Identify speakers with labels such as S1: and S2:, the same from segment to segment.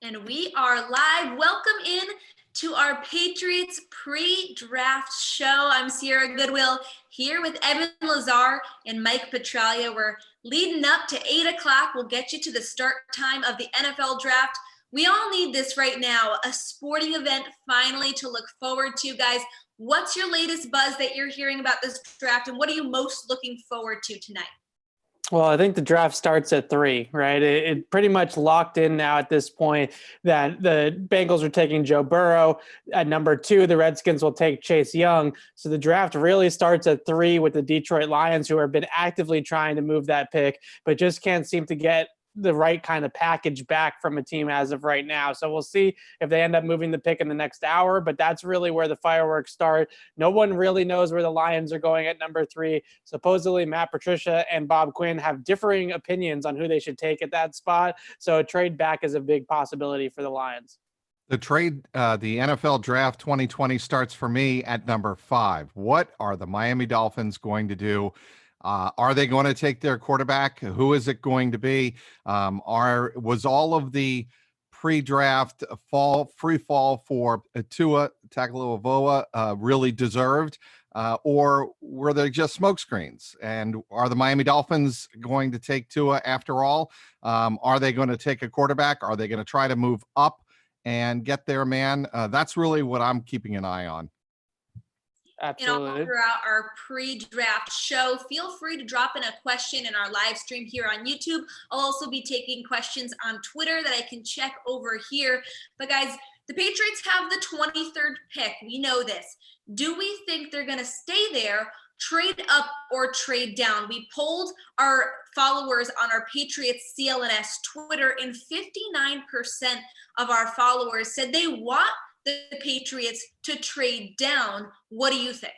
S1: And we are live. Welcome in to our Patriots pre-draft show. I'm Sierra Goodwill here with Evan Lazar and Mike Petralia. We're leading up to 8 o'clock. We'll get you to the start time of the NFL draft. We all need this right now, a sporting event finally to look forward to. Guys, what's your latest buzz that you're hearing about this draft, and what are you most looking forward to tonight?
S2: Well, I think the draft starts at 3, right? It pretty much locked in now at this point that the Bengals are taking Joe Burrow. At number 2, the Redskins will take Chase Young. So the draft really starts at 3 with the Detroit Lions, who have been actively trying to move that pick, but just can't seem to get the right kind of package back from a team as of right now. So we'll see if they end up moving the pick in the next hour, but that's really where the fireworks start. No one really knows where the Lions are going at number 3. Supposedly Matt Patricia and Bob Quinn have differing opinions on who they should take at that spot. So a trade back is a big possibility for the Lions.
S3: The NFL draft 2020 starts for me at number 5. What are the Miami Dolphins going to do? Are they going to take their quarterback? Who is it going to be? Was all of the pre-draft free fall for Tua Tagovailoa really deserved, or were they just smokescreens? And are the Miami Dolphins going to take Tua after all? Are they going to take a quarterback? Are they going to try to move up and get their man? That's really what I'm keeping an eye on.
S2: Absolutely.
S1: All throughout our pre-draft show, feel free to drop in a question in our live stream here on YouTube. I'll also be taking questions on Twitter that I can check over here. But guys, the Patriots have the 23rd pick. We know this. Do we think they're going to stay there, trade up, or trade down? We polled our followers on our Patriots CLNS Twitter, and 59% of our followers said they want the Patriots to trade down. What do you think?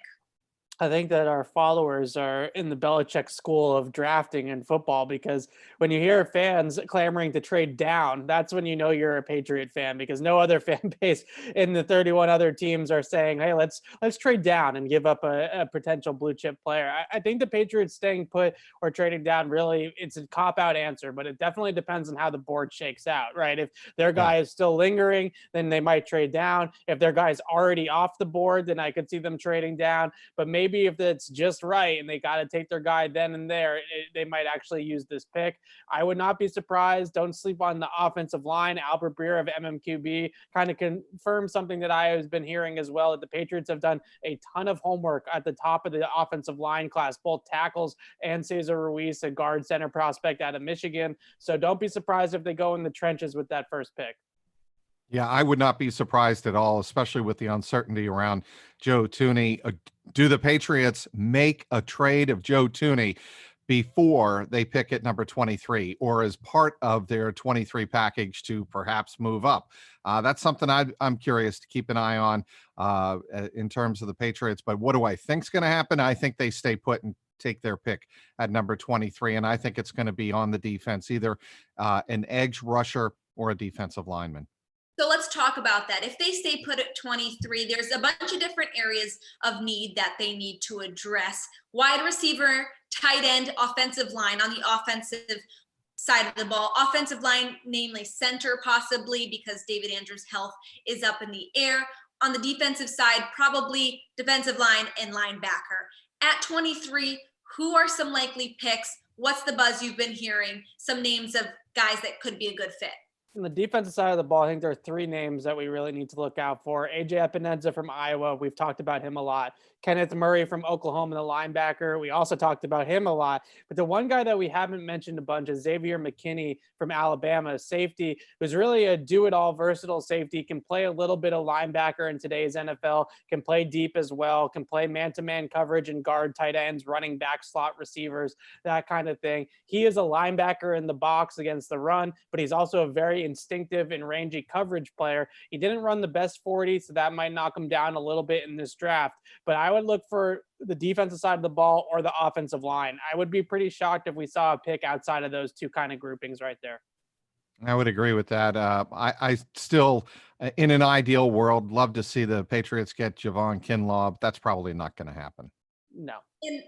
S2: I think that our followers are in the Belichick school of drafting in football, because when you hear fans clamoring to trade down, that's when you know you're a Patriot fan, because no other fan base in the 31 other teams are saying, hey, let's trade down and give up a potential blue chip player. I think the Patriots staying put or trading down, really, it's a cop-out answer, but it definitely depends on how the board shakes out, right? If their guy is still lingering, then they might trade down. If their guy's already off the board, then I could see them trading down. But maybe if it's just right and they got to take their guy then and there, they might actually use this pick. I would not be surprised. Don't sleep on the offensive line. Albert Breer of MMQB kind of confirmed something that I have been hearing as well, that the Patriots have done a ton of homework at the top of the offensive line class, both tackles and Cesar Ruiz, a guard center prospect out of Michigan. So don't be surprised if they go in the trenches with that first pick.
S3: Yeah, I would not be surprised at all, especially with the uncertainty around Joe Thuney. Do the Patriots make a trade of Joe Thuney before they pick at number 23, or as part of their 23 package to perhaps move up? That's something I'm curious to keep an eye on in terms of the Patriots. But what do I think is going to happen? I think they stay put and take their pick at number 23, and I think it's going to be on the defense, either an edge rusher or a defensive lineman.
S1: So let's talk about that. If they stay put at 23, there's a bunch of different areas of need that they need to address. Wide receiver, tight end, offensive line on the offensive side of the ball. Offensive line, namely center possibly, because David Andrews' health is up in the air. On the defensive side, probably defensive line and linebacker. At 23, who are some likely picks? What's the buzz you've been hearing? Some names of guys that could be a good fit.
S2: On the defensive side of the ball, I think there are 3 names that we really need to look out for. AJ Epineza from Iowa. We've talked about him a lot. Kenneth Murray from Oklahoma, the linebacker. We also talked about him a lot. But the one guy that we haven't mentioned a bunch is Xavier McKinney from Alabama, safety, who's really a do-it-all versatile safety, can play a little bit of linebacker in today's NFL, can play deep as well, can play man-to-man coverage and guard tight ends, running back, slot receivers, that kind of thing. He is a linebacker in the box against the run, but he's also a very instinctive and rangy coverage player. He didn't run the best 40, so that might knock him down a little bit in this draft. But I would look for the defensive side of the ball or the offensive line. I would be pretty shocked if we saw a pick outside of those 2 kind of groupings right there.
S3: I would agree with that. I still, in an ideal world, love to see the Patriots get Javon Kinlaw, but that's probably not going to happen.
S2: No.
S1: And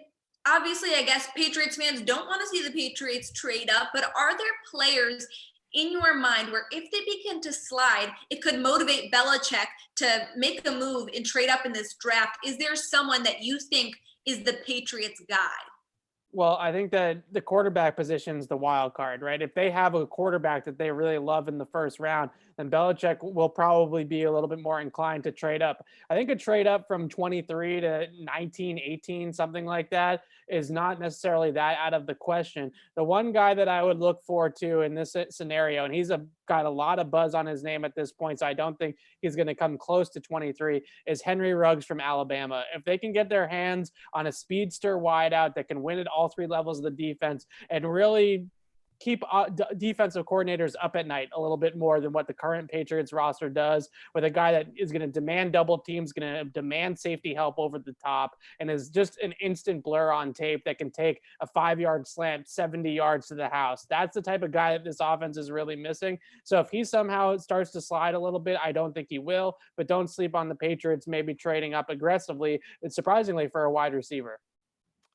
S1: obviously, I guess Patriots fans don't want to see the Patriots trade up, but are there players in your mind where if they begin to slide, it could motivate Belichick to make a move and trade up in this draft? Is there someone that you think is the Patriots guy?
S2: Well, I think that the quarterback position is the wild card, right? If they have a quarterback that they really love in the first round, then Belichick will probably be a little bit more inclined to trade up. I think a trade up from 23 to 19, 18, something like that is not necessarily that out of the question. The one guy that I would look forward to in this scenario, and got a lot of buzz on his name at this point, so I don't think he's going to come close to 23, is Henry Ruggs from Alabama. If they can get their hands on a speedster wideout that can win at all three levels of the defense and really keep defensive coordinators up at night a little bit more than what the current Patriots roster does, with a guy that is going to demand double teams, going to demand safety help over the top, and is just an instant blur on tape that can take a 5-yard slant 70 yards to the house. That's the type of guy that this offense is really missing. So if he somehow starts to slide a little bit, I don't think he will, but don't sleep on the Patriots maybe trading up aggressively, surprisingly, for a wide receiver.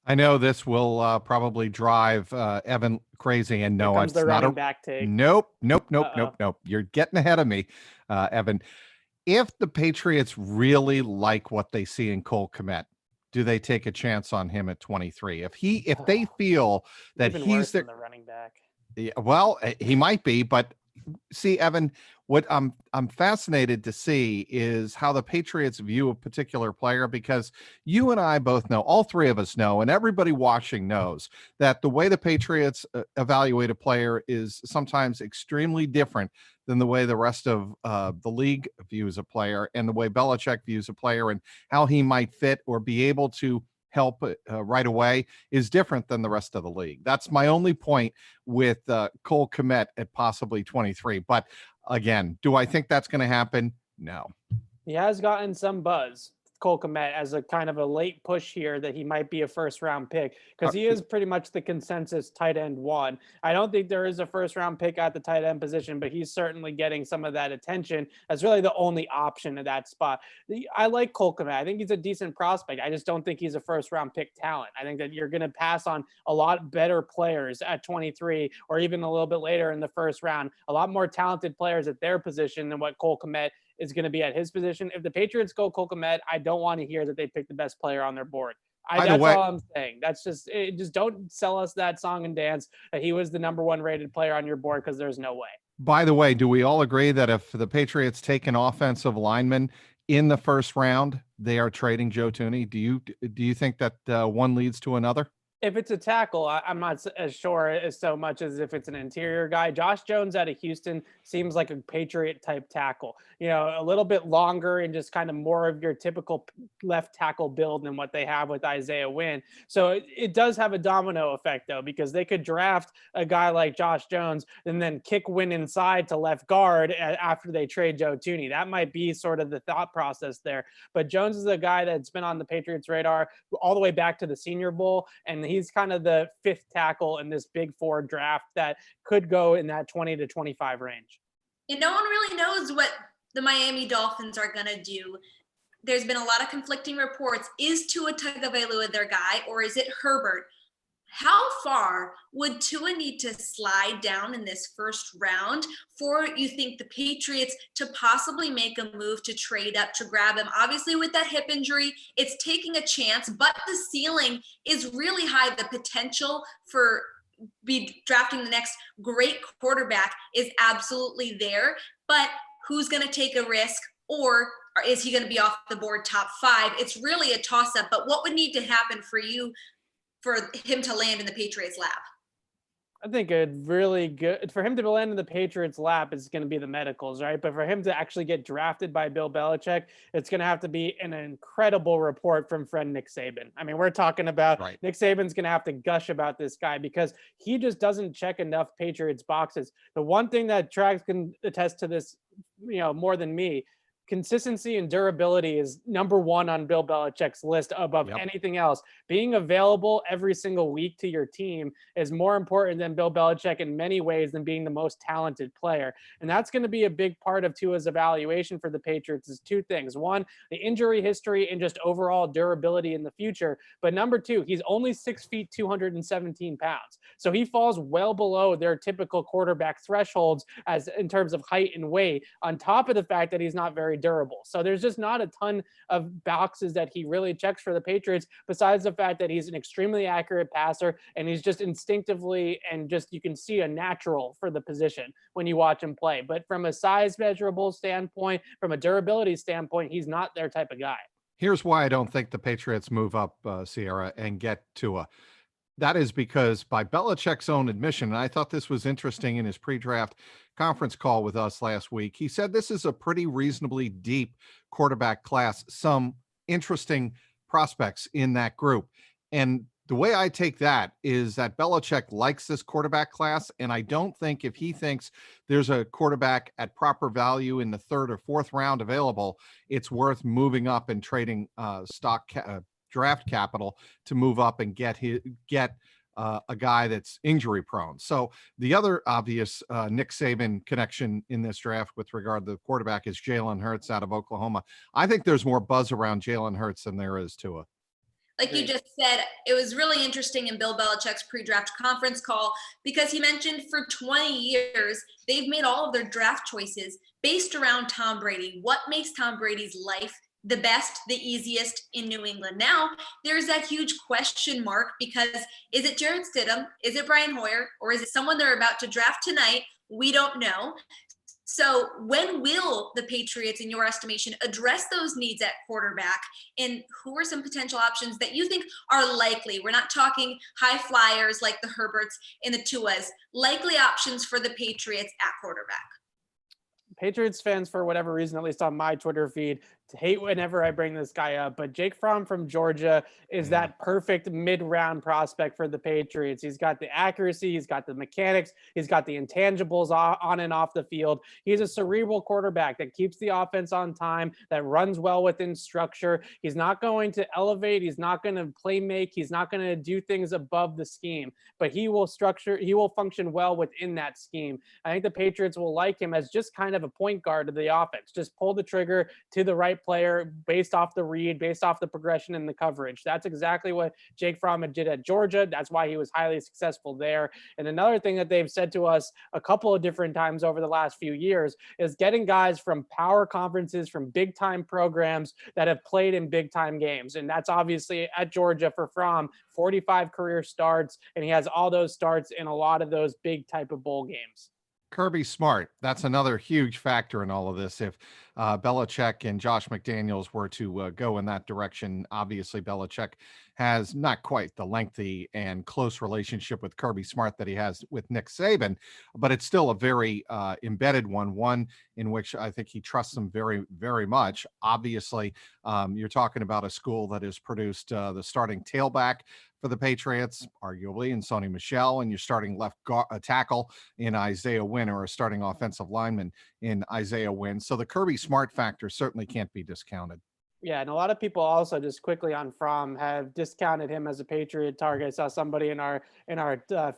S3: I know this will probably drive Evan crazy, and no, it's not a
S2: back take.
S3: Nope. You're getting ahead of me, Evan. If the Patriots really like what they see in Cole Kmet, do they take a chance on him at 23? If they feel that he's
S2: the running back,
S3: yeah, well, he might be, but see, Evan, what I'm fascinated to see is how the Patriots view a particular player, because you and I both know, all three of us know, and everybody watching knows that the way the Patriots evaluate a player is sometimes extremely different than the way the rest of the league views a player, and the way Belichick views a player and how he might fit or be able to help right away is different than the rest of the league. That's my only point with Cole Kmet at possibly 23. But again, do I think that's going to happen? No.
S2: He has gotten some buzz, Cole Kmet, as a kind of a late push here that he might be a first round pick, because he is pretty much the consensus tight end one. I don't think there is a first round pick at the tight end position, but he's certainly getting some of that attention as really the only option at that spot. I like Cole Kmet. I think he's a decent prospect. I just don't think he's a first round pick talent. I think that you're going to pass on a lot better players at 23 or even a little bit later in the first round, a lot more talented players at their position than what Cole Kmet is going to be at his position. If the Patriots go Cole Kmet, I don't want to hear that they pick the best player on their board. That's all I'm saying. That's just don't sell us that song and dance that he was the number one rated player on your board, because there's no way.
S3: By the way, do we all agree that if the Patriots take an offensive lineman in the first round, they are trading Joe Thuney? Do you think that one leads to another?
S2: If it's a tackle, I'm not as sure as so much as if it's an interior guy. Josh Jones out of Houston seems like a Patriot type tackle, a little bit longer and just kind of more of your typical left tackle build than what they have with Isaiah Wynn. So it does have a domino effect, though, because they could draft a guy like Josh Jones and then kick Wynn inside to left guard after they trade Joe Thuney. That might be sort of the thought process there. But Jones is a guy that's been on the Patriots radar all the way back to the Senior Bowl, and he's kind of the fifth tackle in this big four draft that could go in that 20 to 25 range.
S1: And no one really knows what the Miami Dolphins are going to do. There's been a lot of conflicting reports. Is Tua Tagovailoa their guy, or is it Herbert? How far would Tua need to slide down in this first round for, you think, the Patriots to possibly make a move to trade up to grab him? Obviously, with that hip injury, it's taking a chance, but the ceiling is really high. The potential for be drafting the next great quarterback is absolutely there, but who's going to take a risk, or is he going to be off the board top 5? It's really a toss-up, but what would need to happen for you for him to land in the Patriots' lap?
S2: I think for him to land in the Patriots' lap is going to be the medicals, right? But for him to actually get drafted by Bill Belichick, it's going to have to be an incredible report from friend Nick Saban. I mean, we're talking about Nick Saban's going to have to gush about this guy because he just doesn't check enough Patriots boxes. The one thing that Trax can attest to this, more than me, consistency and durability is number one on Bill Belichick's list above anything else. Being available every single week to your team is more important than Bill Belichick in many ways than being the most talented player. And that's going to be a big part of Tua's evaluation for the Patriots is two things. One, the injury history and just overall durability in the future. But number two, he's only 6 feet, 217 pounds. So he falls well below their typical quarterback thresholds as in terms of height and weight, on top of the fact that he's not very durable. So there's just not a ton of boxes that he really checks for the Patriots, besides the fact that he's an extremely accurate passer and he's just instinctively and just you can see a natural for the position when you watch him play. But from a size measurable standpoint, from a durability standpoint, he's not their type of guy.
S3: Here's why I don't think the Patriots move up, Sierra, and get Tua. That is because by Belichick's own admission, and I thought this was interesting in his pre-draft conference call with us last week, he said this is a pretty reasonably deep quarterback class, some interesting prospects in that group. And the way I take that is that Belichick likes this quarterback class, and I don't think if he thinks there's a quarterback at proper value in the third or fourth round available, it's worth moving up and trading draft capital to move up and get a guy that's injury prone. So the other obvious Nick Saban connection in this draft with regard to the quarterback is Jalen Hurts out of Oklahoma. I think there's more buzz around Jalen Hurts than there is Tua.
S1: Like you just said, it was really interesting in Bill Belichick's pre-draft conference call because he mentioned for 20 years, they've made all of their draft choices based around Tom Brady. What makes Tom Brady's life the best, the easiest in New England? Now, there's that huge question mark because is it Jarrett Stidham? Is it Brian Hoyer? Or is it someone they're about to draft tonight? We don't know. So when will the Patriots, in your estimation, address those needs at quarterback? And who are some potential options that you think are likely? We're not talking high flyers like the Herberts and the Tuas. Likely options for the Patriots at quarterback.
S2: Patriots fans, for whatever reason, at least on my Twitter feed, hate whenever I bring this guy up, but Jake Fromm from Georgia is that perfect mid-round prospect for the Patriots. He's got the accuracy, he's got the mechanics, he's got the intangibles on and off the field. He's a cerebral quarterback that keeps the offense on time, that runs well within structure. He's not going to elevate, he's not going to play make, he's not going to do things above the scheme, but he will function well within that scheme. I think the Patriots will like him as just kind of a point guard of the offense. Just pull the trigger to the right player based off the read, based off the progression and the coverage. That's exactly what Jake Fromm did at Georgia. That's why he was highly successful there. And another thing that they've said to us a couple of different times over the last few years is getting guys from power conferences, from big time programs that have played in big time games. And that's obviously at Georgia for Fromm, 45 career starts, and he has all those starts in a lot of those big type of bowl games.
S3: Kirby Smart, that's another huge factor in all of this. If Belichick and Josh McDaniels were to go in that direction, obviously Belichick has not quite the lengthy and close relationship with Kirby Smart that he has with Nick Saban, but it's still a very embedded one in which I think he trusts him very, very much. Obviously, you're talking about a school that has produced the starting tailback for the Patriots, arguably, in Sony Michel, and you're starting left tackle in Isaiah Wynn, or a starting offensive lineman in Isaiah Wynn. So the Kirby Smart factor certainly can't be discounted.
S2: Yeah, and a lot of people also, just quickly on Fromm, have discounted him as a Patriot target. I saw somebody in our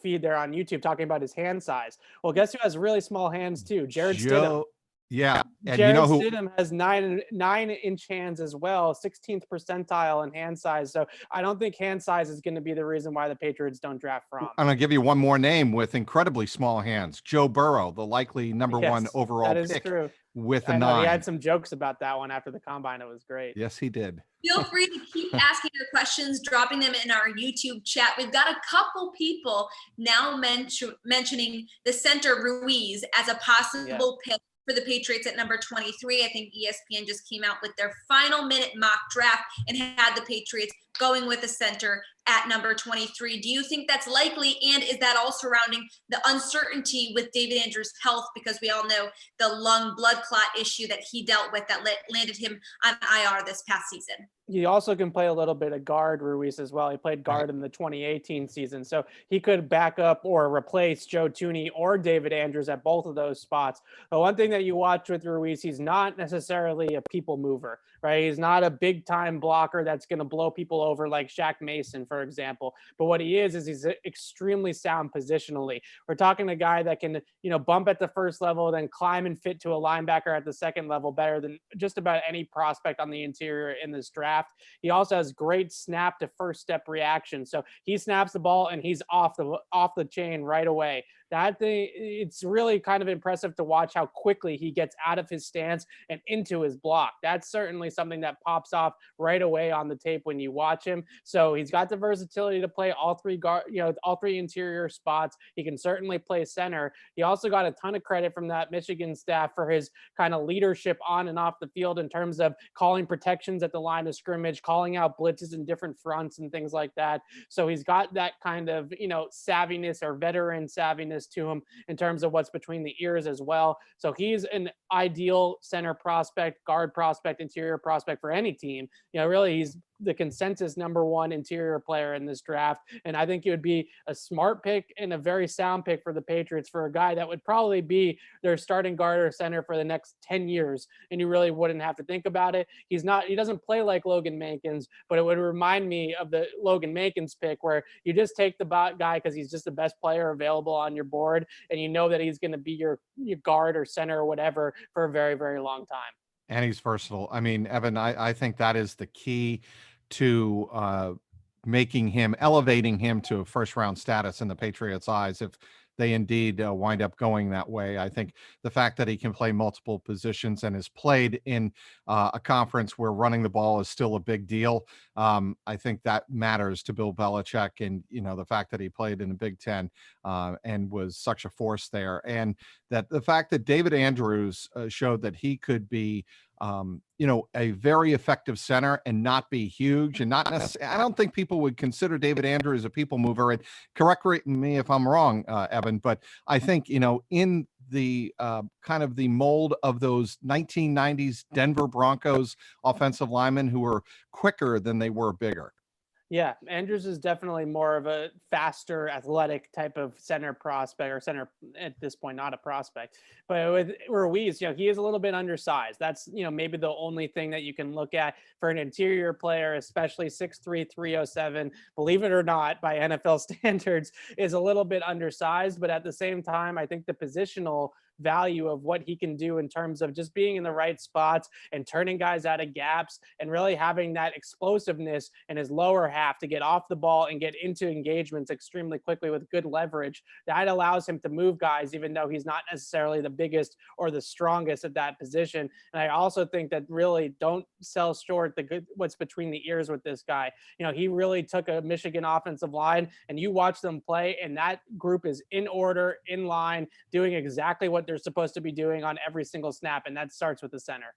S2: feed there on YouTube talking about his hand size. Well, guess who has really small hands too? Jarrett Stidham.
S3: Yeah, and
S2: Jarrett
S3: you know who
S2: Stidham has 9-inch hands as well, 16th percentile in hand size. So I don't think hand size is going to be the reason why the Patriots don't draft Fromm.
S3: I'm going to give you one more name with incredibly small hands: Joe Burrow, the likely number one overall pick. True. With a 9.
S2: He had some jokes about that one after the combine. It was great.
S3: Yes, he did.
S1: Feel free to keep asking your questions, dropping them in our YouTube chat. We've got a couple people now mentioning the center Ruiz as a possible pick for the Patriots at number 23. I think ESPN just came out with their final minute mock draft and had the Patriots going with a center at number 23. Do you think that's likely? And is that all surrounding the uncertainty with David Andrews' health? Because we all know the lung blood clot issue that he dealt with that landed him on IR this past season.
S2: He also can play a little bit of guard, Ruiz, as well. He played guard in the 2018 season, so he could back up or replace Joe Thuney or David Andrews at both of those spots. The one thing that you watch with Ruiz, he's not necessarily a people mover, right? He's not a big-time blocker that's going to blow people over like Shaq Mason, for example. But what he is he's extremely sound positionally. We're talking a guy that can, bump at the first level, then climb and fit to a linebacker at the second level better than just about any prospect on the interior in this draft. He also has great snap to first step reaction. So he snaps the ball and he's off the chain right away. That thing, it's really kind of impressive to watch how quickly he gets out of his stance and into his block. That's certainly something that pops off right away on the tape when you watch him. So he's got the versatility to play all three all three interior spots. He can certainly play center. He also got a ton of credit from that Michigan staff for his kind of leadership on and off the field in terms of calling protections at the line of scrimmage, calling out blitzes in different fronts and things like that. So he's got that kind of, savviness or veteran savviness to him in terms of what's between the ears as well. So he's an ideal center prospect, guard prospect, interior prospect for any team. Really he's the consensus number one interior player in this draft. And I think it would be a smart pick and a very sound pick for the Patriots for a guy that would probably be their starting guard or center for the next 10 years. And you really wouldn't have to think about it. He doesn't play like Logan Mankins, but it would remind me of the Logan Mankins pick where you just take the guy because he's just the best player available on your board. And you know that he's going to be your guard or center or whatever for a very, very long time.
S3: And he's versatile. I mean, Evan, I think that is the key to elevating him to a first round status in the Patriots' eyes. If they indeed wind up going that way, I think the fact that he can play multiple positions and has played in a conference where running the ball is still a big deal, I think that matters to Bill Belichick. And, the fact that he played in the Big Ten and was such a force there. And that the fact that David Andrews showed that he could be a very effective center and not be huge and not necessarily, I don't think people would consider David Andrews a people mover. And correct me if I'm wrong, Evan, but I think, in the kind of the mold of those 1990s Denver Broncos offensive linemen who were quicker than they were bigger.
S2: Yeah, Andrews is definitely more of a faster, athletic type of center prospect, or center at this point, not a prospect. But with Ruiz, he is a little bit undersized. That's, maybe the only thing that you can look at for an interior player, especially 6'3", 307, believe it or not, by NFL standards, is a little bit undersized. But at the same time, I think the positional value of what he can do in terms of just being in the right spots and turning guys out of gaps and really having that explosiveness in his lower half to get off the ball and get into engagements extremely quickly with good leverage, that allows him to move guys even though he's not necessarily the biggest or the strongest at that position. And I also think that really don't sell short what's between the ears with this guy. He really took a Michigan offensive line and you watch them play and that group is in order, in line, doing exactly what they're supposed to be doing on every single snap, and that starts with the center.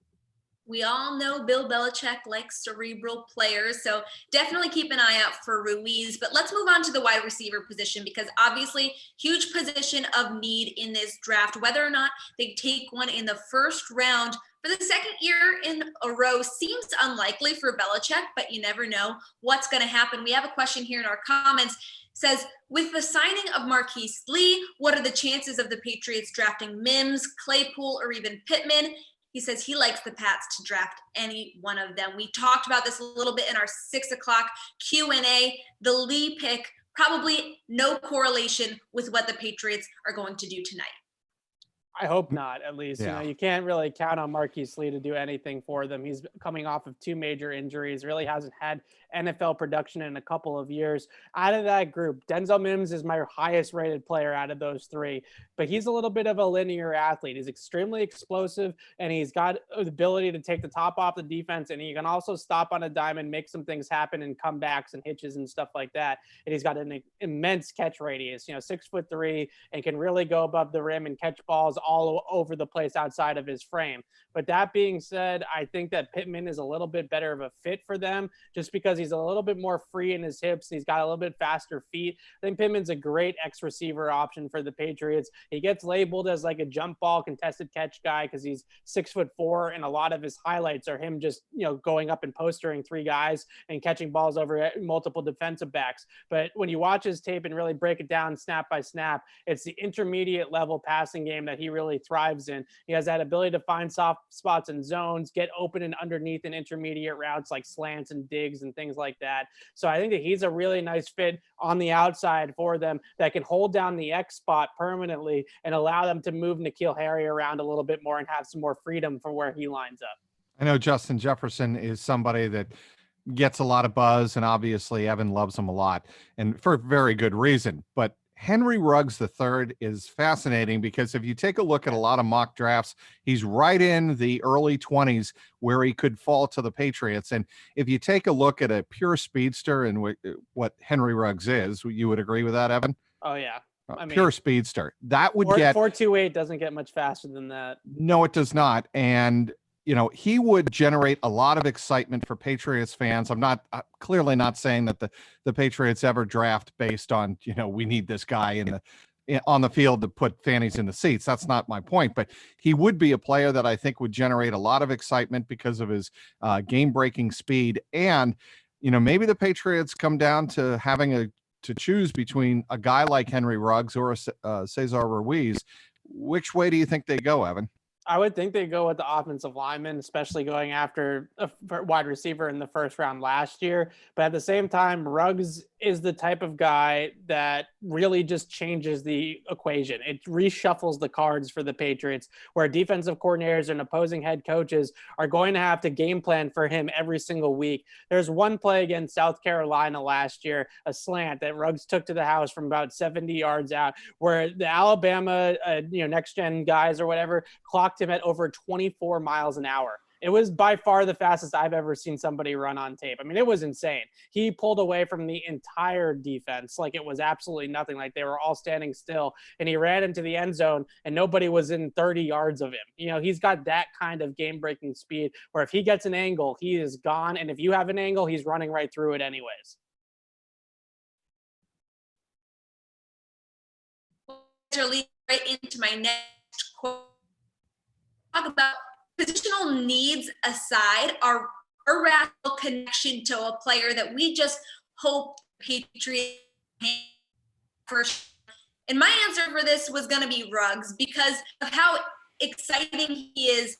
S1: We all know Bill Belichick likes cerebral players, so definitely keep an eye out for Ruiz. But let's move on to the wide receiver position because obviously huge position of need in this draft. Whether or not they take one in the first round for the second year in a row seems unlikely for Belichick, but you never know what's going to happen. We have a question here in our comments. Says, with the signing of Marquise Lee, what are the chances of the Patriots drafting Mims, Claypool, or even Pittman? He says he likes the Pats to draft any one of them. We talked about this a little bit in our 6 o'clock Q&A. The Lee pick, probably no correlation with what the Patriots are going to do tonight.
S2: I hope not, at least.
S3: Yeah.
S2: You can't really count on Marquise Lee to do anything for them. He's coming off of 2 major injuries, really hasn't had NFL production in a couple of years. Out of that group, Denzel Mims is my highest rated player out of those 3, but he's a little bit of a linear athlete. He's extremely explosive, and he's got the ability to take the top off the defense, and he can also stop on a dime and make some things happen and comebacks and hitches and stuff like that. And he's got an immense catch radius, 6'3", and can really go above the rim and catch balls all over the place outside of his frame. But that being said, I think that Pittman is a little bit better of a fit for them just because he's a little bit more free in his hips. He's got a little bit faster feet. I think Pittman's a great X receiver option for the Patriots. He gets labeled as like a jump ball contested catch guy because he's 6'4", and a lot of his highlights are him just, going up and postering 3 guys and catching balls over multiple defensive backs. But when you watch his tape and really break it down snap by snap, it's the intermediate level passing game that he really thrives in. He has that ability to find soft spots in zones, get open and underneath in intermediate routes like slants and digs and things like that. So I think that he's a really nice fit on the outside for them that can hold down the X spot permanently and allow them to move N'Keal Harry around a little bit more and have some more freedom for where he lines up.
S3: I know Justin Jefferson is somebody that gets a lot of buzz, and obviously Evan loves him a lot, and for very good reason. But Henry Ruggs III is fascinating because if you take a look at a lot of mock drafts, he's right in the early 20s where he could fall to the Patriots. And if you take a look at a pure speedster and what Henry Ruggs is, you would agree with that, Evan?
S2: Oh, yeah.
S3: Pure speedster. That would
S2: 4.28 doesn't get much faster than that.
S3: No, it does not. And he would generate a lot of excitement for Patriots fans. I'm clearly not saying that the Patriots ever draft based on, we need this guy on the field to put fannies in the seats. That's not my point, but he would be a player that I think would generate a lot of excitement because of his game-breaking speed. And, maybe the Patriots come down to having to choose between a guy like Henry Ruggs or Cesar Ruiz. Which way do you think they go, Evan?
S2: I would think they go with the offensive lineman, especially going after a wide receiver in the first round last year. But at the same time, Ruggs is the type of guy that really just changes the equation. It reshuffles the cards for the Patriots, where defensive coordinators and opposing head coaches are going to have to game plan for him every single week. There's one play against South Carolina last year, a slant that Ruggs took to the house from about 70 yards out, where the Alabama, next gen guys or whatever clocked him at over 24 miles an hour. It was by far the fastest I've ever seen somebody run on tape. I mean, it was insane. He pulled away from the entire defense like it was absolutely nothing, like they were all standing still, and he ran into the end zone and nobody was in 30 yards of him. He's got that kind of game-breaking speed where if he gets an angle, he is gone, and if you have an angle, he's running right through it anyways.
S1: Are leading right into my next quote. Talk about positional needs aside, our irrational connection to a player that we just hope Patriots first. And my answer for this was going to be Ruggs because of how exciting he is,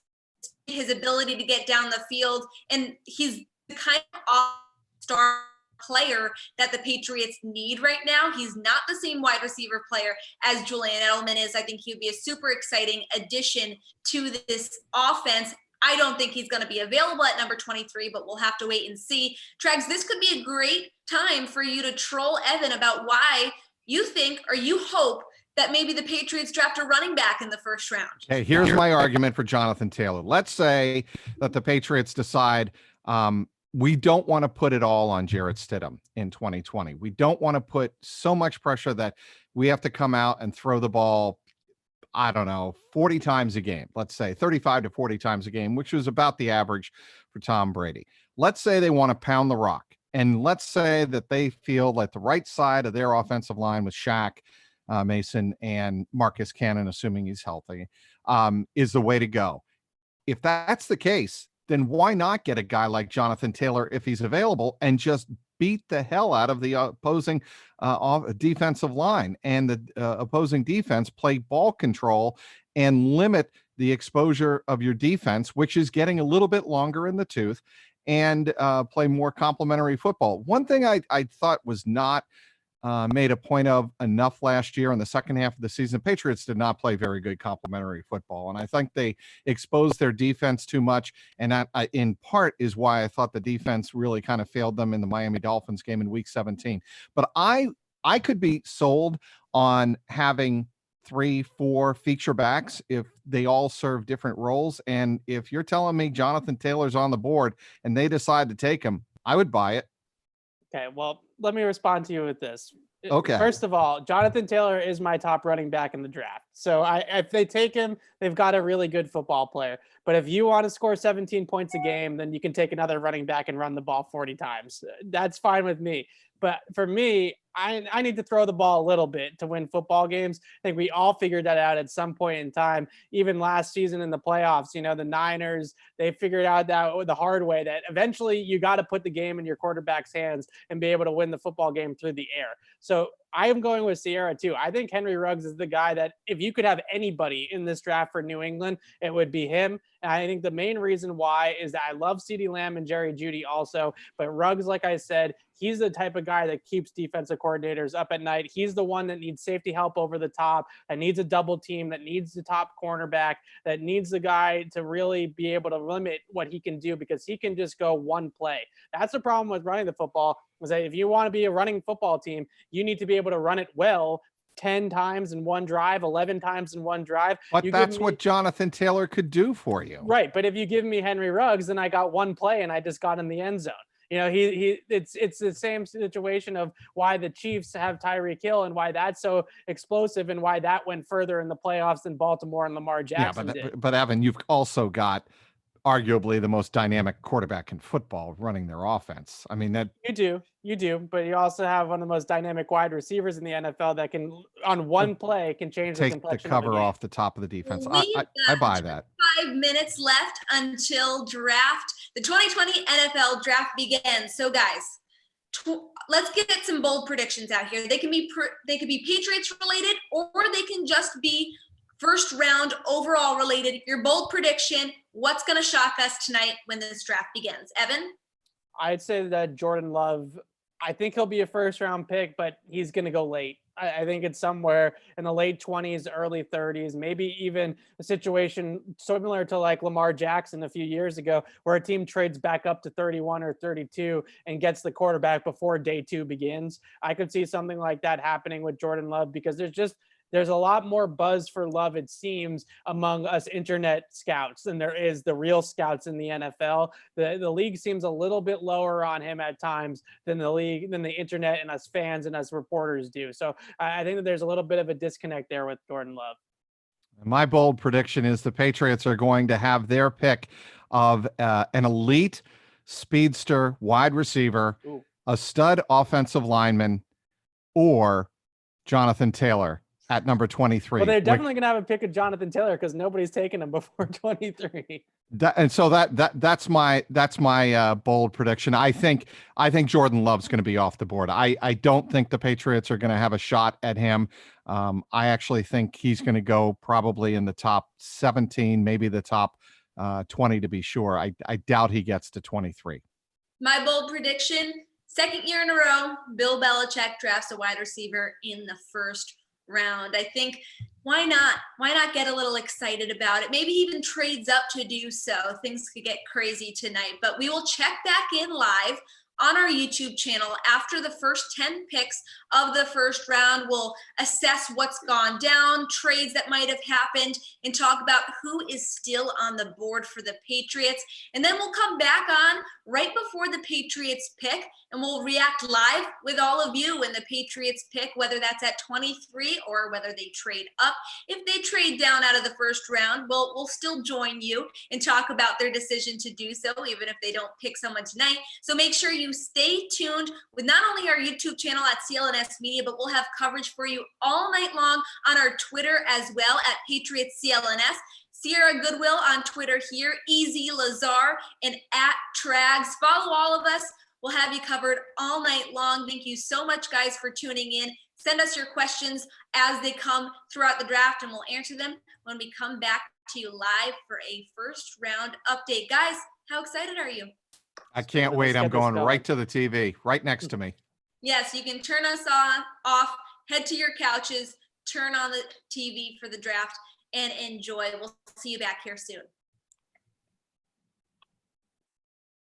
S1: his ability to get down the field, and he's the kind of all-star player that the Patriots need right now. He's not the same wide receiver player as Julian Edelman is. I think he would be a super exciting addition to this offense. I don't think he's going to be available at number 23, but we'll have to wait and see. Trags, this could be a great time for you to troll Evan about why you think or you hope that maybe the Patriots draft a running back in the first round.
S3: Okay, here's my argument for Jonathan Taylor. Let's say that the Patriots decide we don't want to put it all on Jarrett Stidham in 2020. We don't want to put so much pressure that we have to come out and throw the ball, 40 times a game, let's say 35 to 40 times a game, which was about the average for Tom Brady. Let's say they want to pound the rock. And let's say that they feel like the right side of their offensive line with Shaq, Mason, and Marcus Cannon, assuming he's healthy, is the way to go. If that's the case, then why not get a guy like Jonathan Taylor if he's available and just beat the hell out of the opposing defensive line and the opposing defense, play ball control and limit the exposure of your defense, which is getting a little bit longer in the tooth, and play more complementary football. One thing I thought was not made a point of enough last year in the second half of the season, Patriots did not play very good complementary football. And I think they exposed their defense too much. And that in part is why I thought the defense really kind of failed them in the Miami Dolphins game in week 17. But I could be sold on having 3-4 feature backs if they all serve different roles. And if you're telling me Jonathan Taylor's on the board and they decide to take him, I would buy it.
S2: Okay, well, let me respond to you with this.
S3: Okay.
S2: First of all, Jonathan Taylor is my top running back in the draft. So if they take him, they've got a really good football player. But if you want to score 17 points a game, then you can take another running back and run the ball 40 times. That's fine with me. But for me, I need to throw the ball a little bit to win football games. I think we all figured that out at some point in time. Even last season in the playoffs, the Niners, they figured out that the hard way that eventually you got to put the game in your quarterback's hands and be able to win the football game through the air. So I am going with Sierra too. I think Henry Ruggs is the guy that if you could have anybody in this draft for New England, it would be him. And I think the main reason why is that I love CeeDee Lamb and Jerry Jeudy also, but Ruggs, like I said, he's the type of guy that keeps defensive coordinators up at night. He's the one that needs safety help over the top, that needs a double team, that needs the top cornerback, that needs the guy to really be able to limit what he can do because he can just go one play. That's the problem with running the football, is that if you want to be a running football team, you need to be able to run it well 10 times in one drive, 11 times in one drive.
S3: But that's what Jonathan Taylor could do for you.
S2: Right. But if you give me Henry Ruggs, then I got one play and I just got in the end zone. It's the same situation of why the Chiefs have Tyreek Hill and why that's so explosive and why that went further in the playoffs than Baltimore and Lamar Jackson did.
S3: But Evan, you've also got arguably the most dynamic quarterback in football running their offense. I mean, that you do, but you also have one of the most dynamic wide receivers in the NFL that can, on one play, can change the complexion. Take the cover off the top of the defense. I buy that.
S1: 5 minutes left until draft. The 2020 NFL draft begins. So, guys, let's get some bold predictions out here. They can be Patriots related, or they can just be first round overall related. Your bold prediction, what's going to shock us tonight when this draft begins? Evan?
S2: I'd say that Jordan Love, I think he'll be a first round pick, but he's going to go late. I think it's somewhere in the late 20s, early 30s, maybe even a situation similar to like Lamar Jackson a few years ago, where a team trades back up to 31 or 32 and gets the quarterback before day 2 begins. I could see something like that happening with Jordan Love because there's a lot more buzz for Love, it seems, among us internet scouts than there is the real scouts in the NFL. The league seems a little bit lower on him at times than the internet and us fans and us reporters do. So I think that there's a little bit of a disconnect there with Jordan Love.
S3: My bold prediction is the Patriots are going to have their pick of an elite speedster wide receiver, a stud offensive lineman, or Jonathan Taylor at number 23.
S2: Well, they're definitely going to have a pick of Jonathan Taylor because nobody's taken him before 23.
S3: So that's my bold prediction. I think Jordan Love's going to be off the board. I don't think the Patriots are going to have a shot at him. I actually think he's going to go probably in the top 17, maybe the top 20 to be sure. I doubt he gets to 23.
S1: My bold prediction, second year in a row, Bill Belichick drafts a wide receiver in the first round. I think why not get a little excited about it? Maybe even trades up to do so. Things could get crazy tonight, but we will check back in live on our YouTube channel after the first 10 picks of the first round. We'll assess what's gone down, trades that might have happened, and talk about who is still on the board for the Patriots. And then we'll come back on right before the Patriots pick, and we'll react live with all of you when the Patriots pick, whether that's at 23 or whether they trade up. If they trade down out of the first round, we'll still join you and talk about their decision to do so, even if they don't pick someone tonight. So make sure you stay tuned with not only our YouTube channel at CLNS Media, but we'll have coverage for you all night long on our Twitter as well at Patriots CLNS. Sierra Goodwill on Twitter here, Easy Lazar, and at Trags. Follow all of us. We'll have you covered all night long. Thank you so much, guys, for tuning in. Send us your questions as they come throughout the draft, and we'll answer them when we come back to you live for a first round update. Guys, how excited are you?
S3: I can't wait. I'm going right to the TV, right next to me.
S1: Yes, you can turn us off, head to your couches, turn on the TV for the draft, and enjoy. We'll see you back here soon.